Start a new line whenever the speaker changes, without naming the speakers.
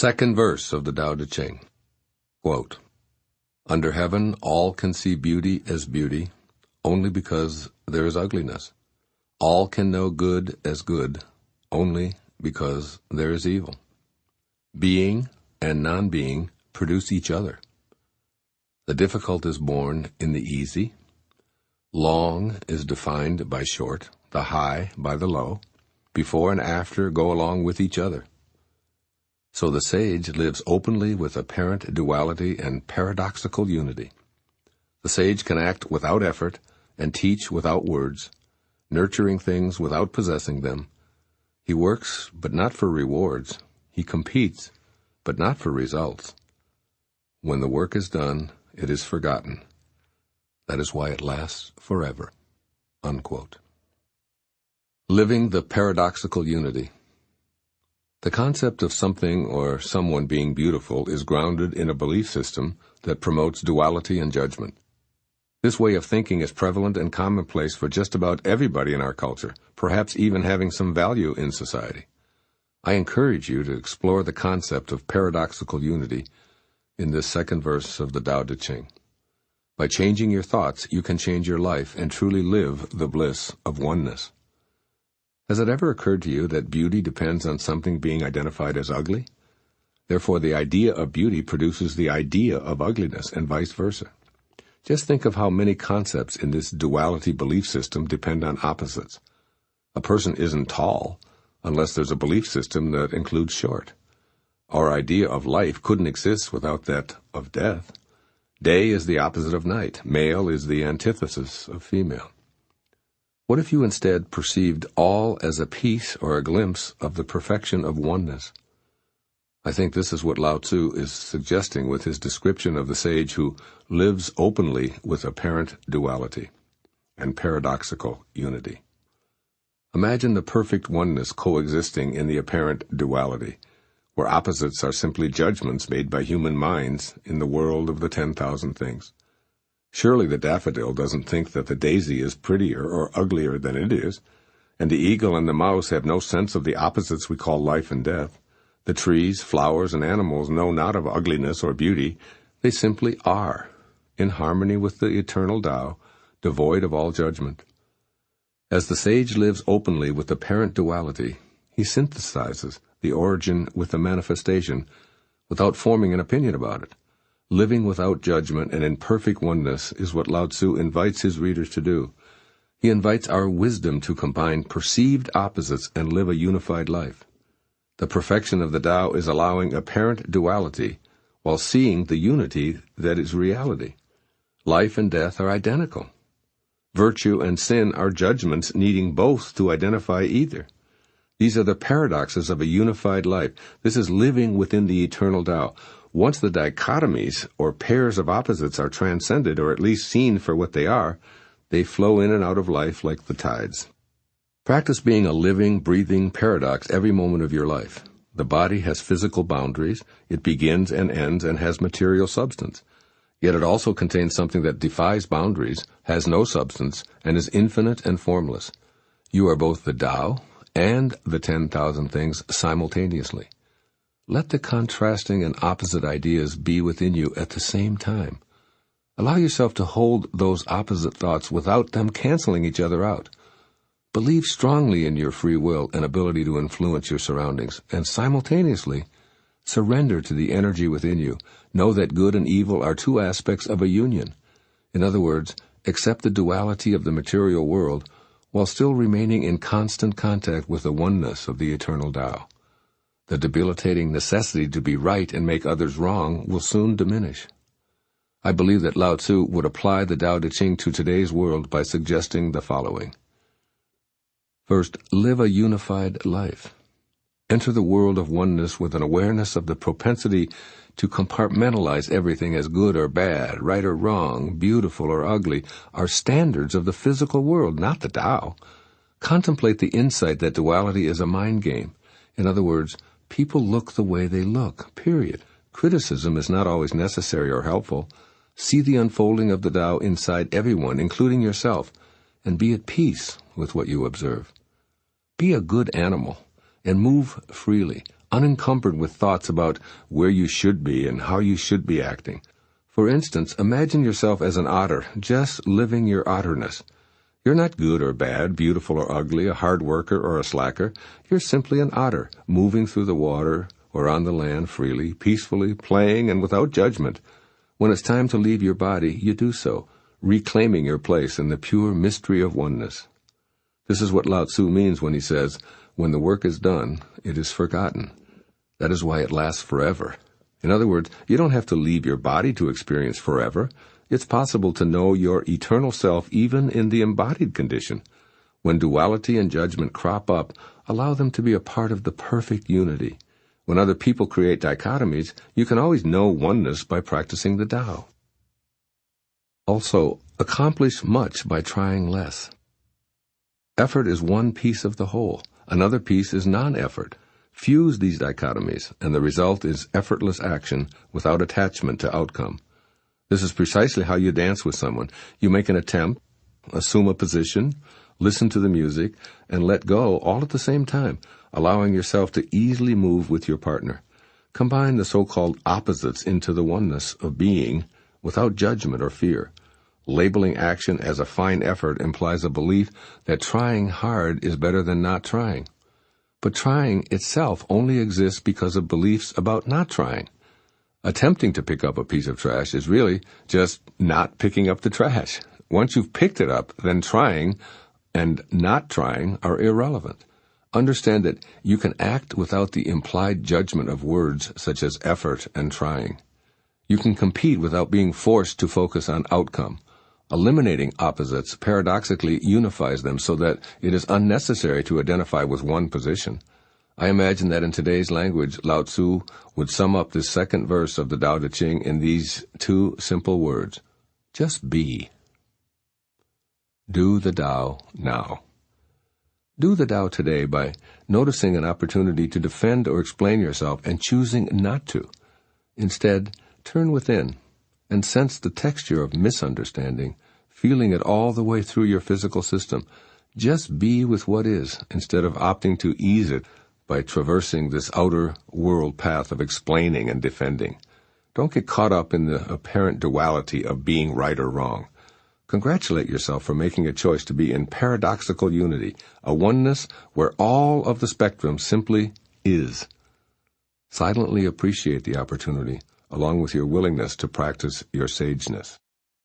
Second verse of the Tao Te Ching. Quote, "Under heaven all can see beauty as beauty, only because there is ugliness. All can know good as good, only because there is evil. Being and non-being produce each other. The difficult is born in the easy. Long is defined by short, the high by the low. Before and after go along with each other. So the sage lives openly with apparent duality and paradoxical unity. The sage can act without effort and teach without words, nurturing things without possessing them. He works, but not for rewards. He competes, but not for results. When the work is done, it is forgotten. That is why it lasts forever." Unquote. Living the paradoxical unity. The concept of something or someone being beautiful is grounded in a belief system that promotes duality and judgment. This way of thinking is prevalent and commonplace for just about everybody in our culture, perhaps even having some value in society. I encourage you to explore the concept of paradoxical unity in this second verse of the Tao Te Ching. By changing your thoughts, you can change your life and truly live the bliss of oneness. Has it ever occurred to you that beauty depends on something being identified as ugly? Therefore, the idea of beauty produces the idea of ugliness and vice versa. Just think of how many concepts in this duality belief system depend on opposites. A person isn't tall unless there's a belief system that includes short. Our idea of life couldn't exist without that of death. Day is the opposite of night. Male is the antithesis of female. What if you instead perceived all as a piece or a glimpse of the perfection of oneness? I think this is what Lao Tzu is suggesting with his description of the sage who lives openly with apparent duality and paradoxical unity. Imagine the perfect oneness coexisting in the apparent duality, where opposites are simply judgments made by human minds in the world of the 10,000 things. Surely the daffodil doesn't think that the daisy is prettier or uglier than it is, and the eagle and the mouse have no sense of the opposites we call life and death. The trees, flowers, and animals know not of ugliness or beauty. They simply are, in harmony with the eternal Tao, devoid of all judgment. As the sage lives openly with apparent duality, he synthesizes the origin with the manifestation, without forming an opinion about it. Living without judgment and in perfect oneness is what Lao Tzu invites his readers to do. He invites our wisdom to combine perceived opposites and live a unified life. The perfection of the Tao is allowing apparent duality while seeing the unity that is reality. Life and death are identical. Virtue and sin are judgments needing both to identify either. These are the paradoxes of a unified life. This is living within the eternal Tao. Once the dichotomies or pairs of opposites are transcended, or at least seen for what they are, they flow in and out of life like the tides. Practice being a living, breathing paradox every moment of your life. The body has physical boundaries. It begins and ends and has material substance. Yet it also contains something that defies boundaries, has no substance, and is infinite and formless. You are both the Tao and the 10,000 things simultaneously. Let the contrasting and opposite ideas be within you at the same time. Allow yourself to hold those opposite thoughts without them canceling each other out. Believe strongly in your free will and ability to influence your surroundings, and simultaneously surrender to the energy within you. Know that good and evil are two aspects of a union. In other words, accept the duality of the material world while still remaining in constant contact with the oneness of the eternal Tao. The debilitating necessity to be right and make others wrong will soon diminish. I believe that Lao Tzu would apply the Tao Te Ching to today's world by suggesting the following. First, live a unified life. Enter the world of oneness with an awareness of the propensity to compartmentalize everything as good or bad, right or wrong, beautiful or ugly, are standards of the physical world, not the Tao. Contemplate the insight that duality is a mind game. In other words, people look the way they look, period. Criticism is not always necessary or helpful. See the unfolding of the Tao inside everyone, including yourself, and be at peace with what you observe. Be a good animal, and move freely, unencumbered with thoughts about where you should be and how you should be acting. For instance, imagine yourself as an otter, just living your otterness. You're not good or bad, beautiful or ugly, a hard worker or a slacker. You're simply an otter, moving through the water or on the land freely, peacefully, playing and without judgment. When it's time to leave your body, you do so, reclaiming your place in the pure mystery of oneness. This is what Lao Tzu means when he says, "When the work is done, it is forgotten." That is why it lasts forever. In other words, you don't have to leave your body to experience forever. It's possible to know your eternal self even in the embodied condition. When duality and judgment crop up, allow them to be a part of the perfect unity. When other people create dichotomies, you can always know oneness by practicing the Tao. Also, accomplish much by trying less. Effort is one piece of the whole. Another piece is non-effort. Fuse these dichotomies, and the result is effortless action without attachment to outcome. This is precisely how you dance with someone. You make an attempt, assume a position, listen to the music, and let go all at the same time, allowing yourself to easily move with your partner. Combine the so-called opposites into the oneness of being without judgment or fear. Labeling action as a fine effort implies a belief that trying hard is better than not trying. But trying itself only exists because of beliefs about not trying. Attempting to pick up a piece of trash is really just not picking up the trash. Once you've picked it up, then trying and not trying are irrelevant. Understand that you can act without the implied judgment of words such as effort and trying. You can compete without being forced to focus on outcome. Eliminating opposites paradoxically unifies them so that it is unnecessary to identify with one position. I imagine that in today's language, Lao Tzu would sum up this second verse of the Tao Te Ching in these two simple words: just be. Do the Tao now. Do the Tao today by noticing an opportunity to defend or explain yourself and choosing not to. Instead, turn within and sense the texture of misunderstanding, feeling it all the way through your physical system. Just be with what is, instead of opting to ease it by traversing this outer world path of explaining and defending. Don't get caught up in the apparent duality of being right or wrong. Congratulate yourself for making a choice to be in paradoxical unity, a oneness where all of the spectrum simply is. Silently appreciate the opportunity, along with your willingness to practice your sageness.